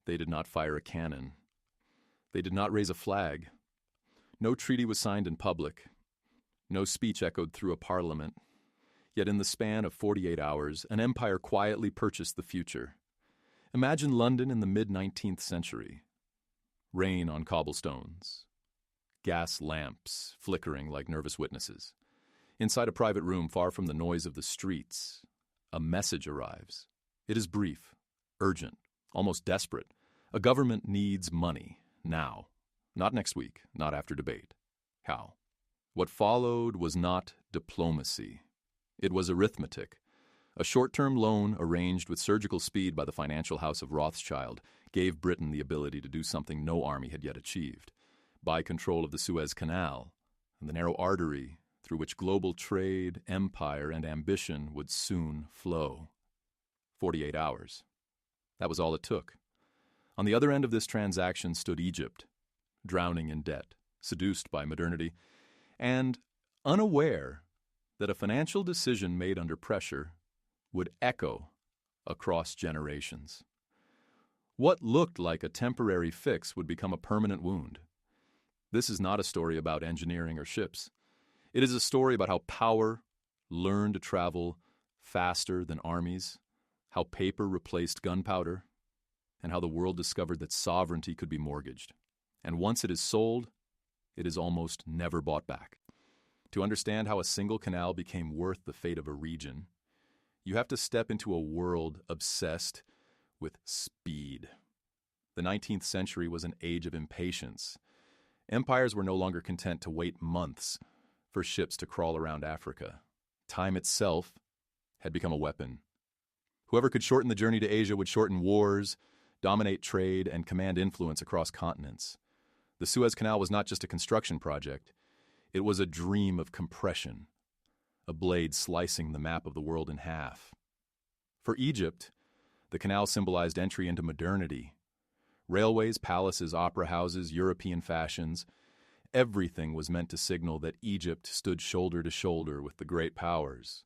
They did not fire a cannon. They did not raise a flag. No treaty was signed in public. No speech echoed through a parliament. Yet in the span of 48 hours, an empire quietly purchased the future. Imagine London in the mid-19th century. Rain on cobblestones. Gas lamps flickering like nervous witnesses. Inside a private room far from the noise of the streets, a message arrives. It is brief, urgent, almost desperate. A government needs money, now. Not next week, not after debate. How? What followed was not diplomacy. It was arithmetic. A short-term loan arranged with surgical speed by the financial house of Rothschild gave Britain the ability to do something no army had yet achieved. Buy control of the Suez Canal and the narrow artery through which global trade, empire, and ambition would soon flow. 48 hours. That was all it took. On the other end of this transaction stood Egypt, drowning in debt, seduced by modernity, and unaware that a financial decision made under pressure would echo across generations. What looked like a temporary fix would become a permanent wound. This is not a story about engineering or ships. It is a story about how power learned to travel faster than armies, how paper replaced gunpowder, and how the world discovered that sovereignty could be mortgaged. And once it is sold, it is almost never bought back. To understand how a single canal became worth the fate of a region, you have to step into a world obsessed with speed. The 19th century was an age of impatience. Empires were no longer content to wait months for ships to crawl around Africa. Time itself had become a weapon. Whoever could shorten the journey to Asia would shorten wars, dominate trade, and command influence across continents. The Suez Canal was not just a construction project. It was a dream of compression, a blade slicing the map of the world in half. For Egypt, the canal symbolized entry into modernity. Railways, palaces, opera houses, European fashions, everything was meant to signal that Egypt stood shoulder to shoulder with the great powers.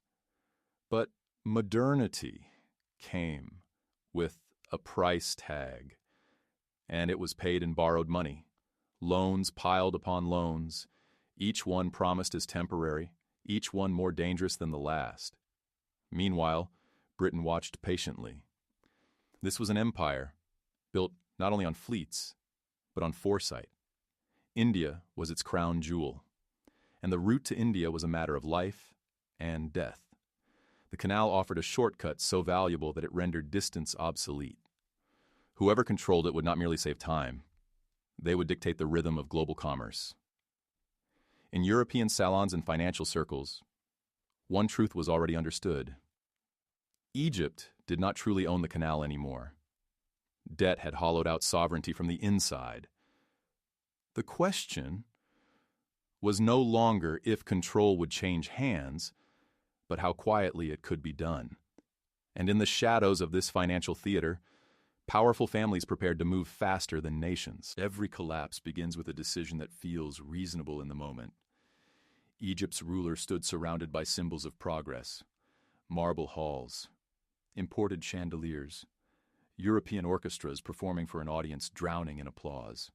But modernity came with a price tag, and it was paid in borrowed money. Loans piled upon loans, each one promised as temporary, each one more dangerous than the last. Meanwhile, Britain watched patiently. This was an empire built not only on fleets, but on foresight. India was its crown jewel, and the route to India was a matter of life and death. The canal offered a shortcut so valuable that it rendered distance obsolete. Whoever controlled it would not merely save time. They would dictate the rhythm of global commerce. In European salons and financial circles, one truth was already understood. Egypt did not truly own the canal anymore. Debt had hollowed out sovereignty from the inside. The question was no longer if control would change hands, but how quietly it could be done. And in the shadows of this financial theater, powerful families prepared to move faster than nations. Every collapse begins with a decision that feels reasonable in the moment. Egypt's ruler stood surrounded by symbols of progress: marble halls, imported chandeliers, European orchestras performing for an audience drowning in applause.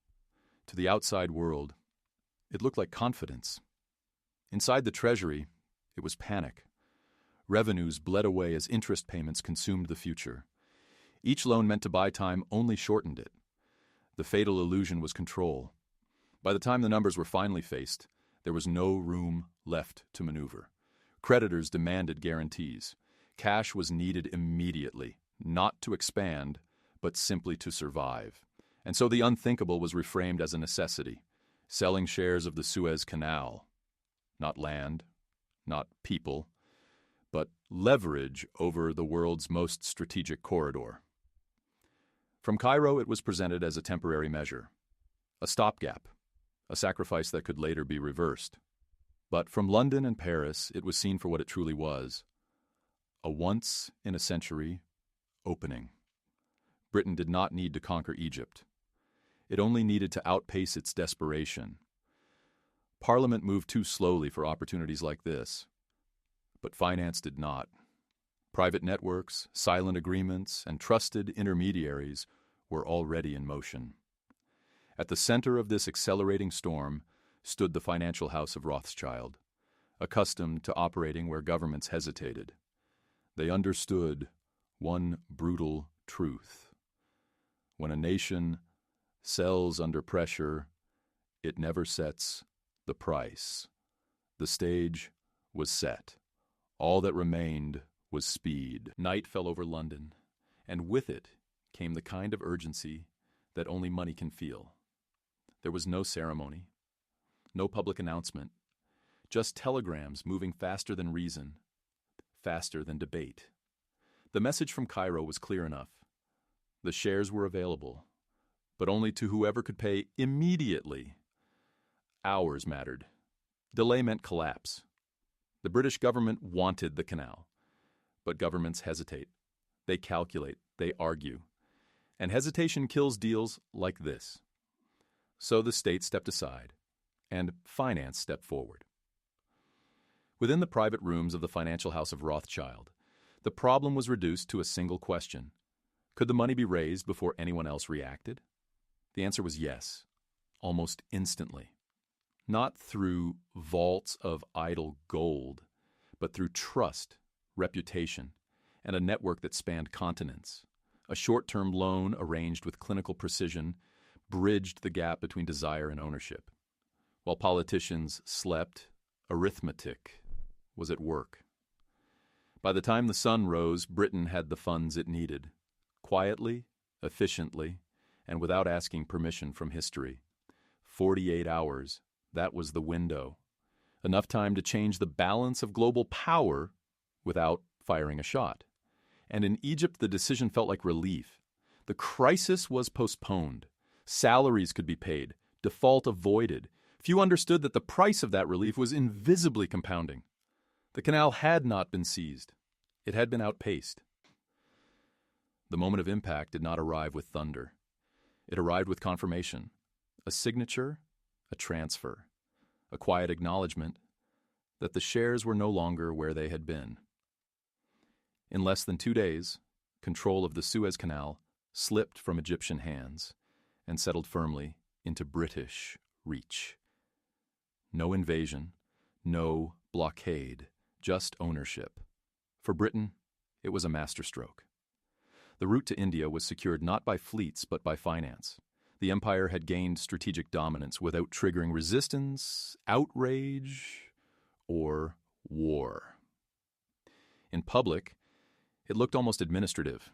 To the outside world, it looked like confidence. Inside the treasury, it was panic. Revenues bled away as interest payments consumed the future. Each loan meant to buy time only shortened it. The fatal illusion was control. By the time the numbers were finally faced, there was no room left to maneuver. Creditors demanded guarantees. Cash was needed immediately, not to expand, but simply to survive. And so the unthinkable was reframed as a necessity: selling shares of the Suez Canal. Not land, not people, but leverage over the world's most strategic corridor. From Cairo, it was presented as a temporary measure, a stopgap, a sacrifice that could later be reversed. But from London and Paris, it was seen for what it truly was: a once-in-a-century opening. Britain did not need to conquer Egypt. It only needed to outpace its desperation. Parliament moved too slowly for opportunities like this, but finance did not. Private networks, silent agreements, and trusted intermediaries were already in motion. At the center of this accelerating storm stood the financial house of Rothschild, accustomed to operating where governments hesitated. They understood one brutal truth. When a nation sells under pressure, it never sets the price. The stage was set. All that remained was speed. Night fell over London, and with it came the kind of urgency that only money can feel. There was no ceremony, no public announcement, just telegrams moving faster than reason, faster than debate. The message from Cairo was clear enough. The shares were available, but only to whoever could pay immediately. Hours mattered. Delay meant collapse. The British government wanted the canal, but governments hesitate. They calculate, they argue. And hesitation kills deals like this. So the state stepped aside, and finance stepped forward. Within the private rooms of the financial house of Rothschild, the problem was reduced to a single question. Could the money be raised before anyone else reacted? The answer was yes, almost instantly. Not through vaults of idle gold, but through trust, reputation, and a network that spanned continents. A short-term loan arranged with clinical precision bridged the gap between desire and ownership. While politicians slept, arithmetic was at work. By the time the sun rose, Britain had the funds it needed. Quietly, efficiently, and without asking permission from history. 48 hours, that was the window. Enough time to change the balance of global power without firing a shot. And in Egypt, the decision felt like relief. The crisis was postponed. Salaries could be paid, default avoided. Few understood that the price of that relief was invisibly compounding. The canal had not been seized. It had been outpaced. The moment of impact did not arrive with thunder. It arrived with confirmation. A signature, a transfer, a quiet acknowledgement that the shares were no longer where they had been. In less than 2 days, control of the Suez Canal slipped from Egyptian hands and settled firmly into British reach. No invasion, no blockade, just ownership. For Britain, it was a masterstroke. The route to India was secured not by fleets but by finance. The empire had gained strategic dominance without triggering resistance, outrage, or war. In public, it looked almost administrative.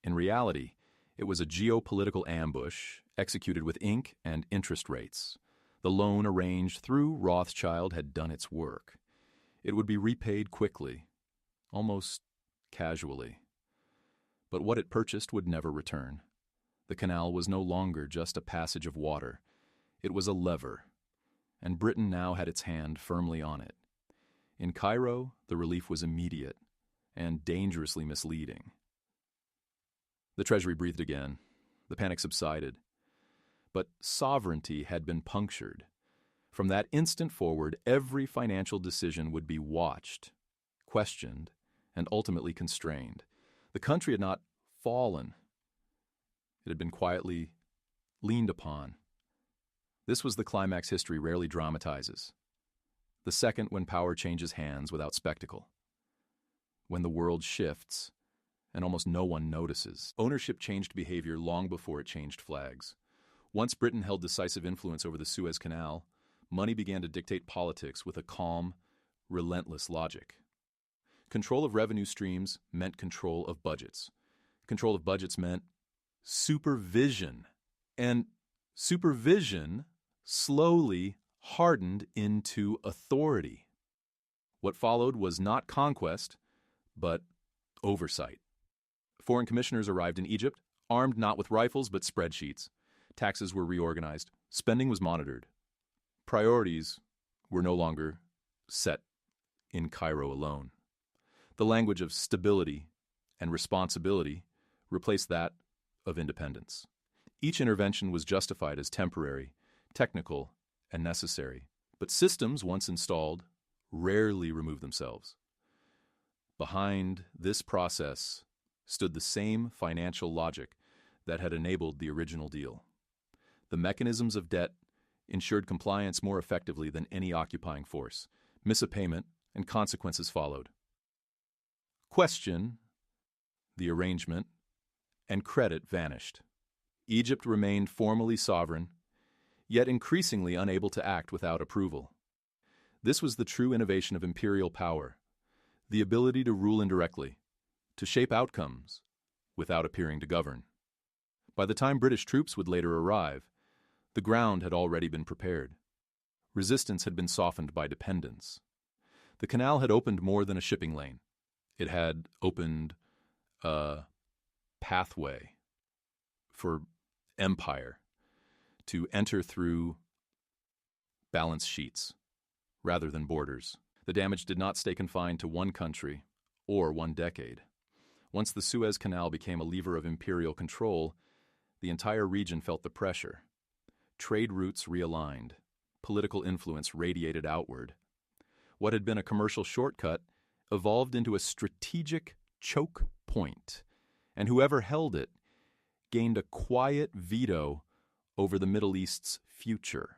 In reality, it was a geopolitical ambush executed with ink and interest rates. The loan arranged through Rothschild had done its work. It would be repaid quickly, almost casually. But what it purchased would never return. The canal was no longer just a passage of water. It was a lever, and Britain now had its hand firmly on it. In Cairo, the relief was immediate and dangerously misleading. The Treasury breathed again. The panic subsided. But sovereignty had been punctured. From that instant forward, every financial decision would be watched, questioned, and ultimately constrained. The country had not fallen. It had been quietly leaned upon. This was the climax history rarely dramatizes. The second when power changes hands without spectacle. When the world shifts and almost no one notices. Ownership changed behavior long before it changed flags. Once Britain held decisive influence over the Suez Canal, money began to dictate politics with a calm, relentless logic. Control of revenue streams meant control of budgets. Control of budgets meant supervision. And supervision slowly hardened into authority. What followed was not conquest, but oversight. Foreign commissioners arrived in Egypt, armed not with rifles but spreadsheets. Taxes were reorganized. Spending was monitored. Priorities were no longer set in Cairo alone. The language of stability and responsibility replaced that of independence. Each intervention was justified as temporary, technical, and necessary. But systems, once installed, rarely remove themselves. Behind this process stood the same financial logic that had enabled the original deal. The mechanisms of debt ensured compliance more effectively than any occupying force. Miss a payment, and consequences followed. Question, the arrangement, and credit vanished. Egypt remained formally sovereign, yet increasingly unable to act without approval. This was the true innovation of imperial power, the ability to rule indirectly, to shape outcomes without appearing to govern. By the time British troops would later arrive, the ground had already been prepared. Resistance had been softened by dependence. The canal had opened more than a shipping lane. It had opened a pathway for empire to enter through balance sheets rather than borders. The damage did not stay confined to one country or one decade. Once the Suez Canal became a lever of imperial control, the entire region felt the pressure. Trade routes realigned. Political influence radiated outward. What had been a commercial shortcut evolved into a strategic choke point, and whoever held it gained a quiet veto over the Middle East's future.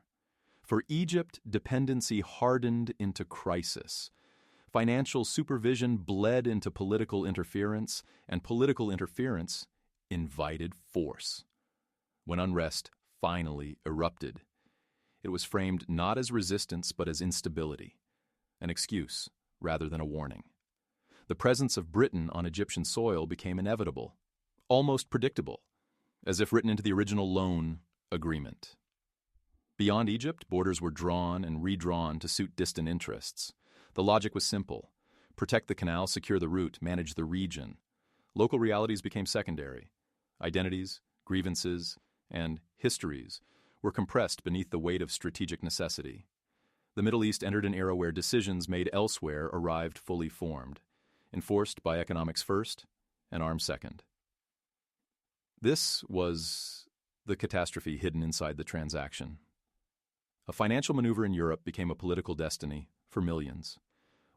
For Egypt, dependency hardened into crisis. Financial supervision bled into political interference, and political interference invited force. When unrest finally erupted, it was framed not as resistance but as instability, an excuse rather than a warning. The presence of Britain on Egyptian soil became inevitable, almost predictable, as if written into the original loan agreement. Beyond Egypt, borders were drawn and redrawn to suit distant interests. The logic was simple: protect the canal, secure the route, manage the region. Local realities became secondary. Identities, grievances, and histories were compressed beneath the weight of strategic necessity. The Middle East entered an era where decisions made elsewhere arrived fully formed, enforced by economics first and arms second. This was the catastrophe hidden inside the transaction. A financial maneuver in Europe became a political destiny for millions.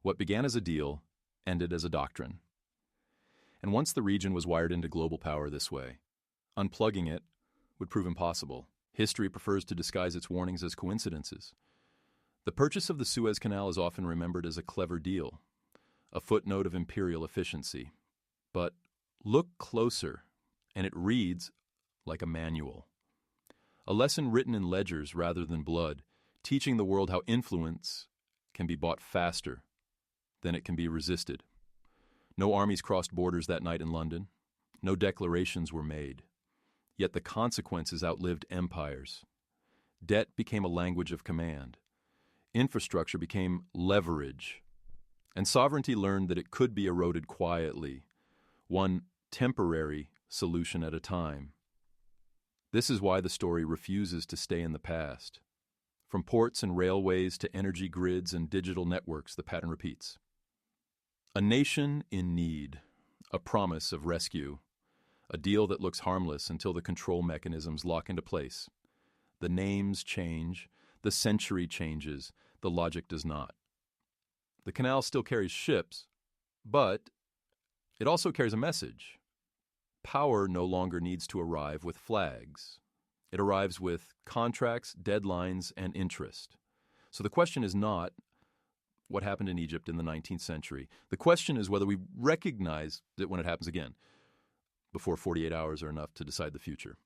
What began as a deal ended as a doctrine. And once the region was wired into global power this way, unplugging it would prove impossible. History prefers to disguise its warnings as coincidences. The purchase of the Suez Canal is often remembered as a clever deal, a footnote of imperial efficiency. But look closer, and it reads like a manual. A lesson written in ledgers rather than blood, teaching the world how influence can be bought faster than it can be resisted. No armies crossed borders that night in London. No declarations were made. Yet the consequences outlived empires. Debt became a language of command. Infrastructure became leverage. And sovereignty learned that it could be eroded quietly, one temporary solution at a time. This is why the story refuses to stay in the past. From ports and railways to energy grids and digital networks, the pattern repeats. A nation in need, a promise of rescue, a deal that looks harmless until the control mechanisms lock into place. The names change, the century changes, the logic does not. The canal still carries ships, but it also carries a message. Power no longer needs to arrive with flags. It arrives with contracts, deadlines, and interest. So the question is not what happened in Egypt in the 19th century. The question is whether we recognize it when it happens again, before 48 hours are enough to decide the future.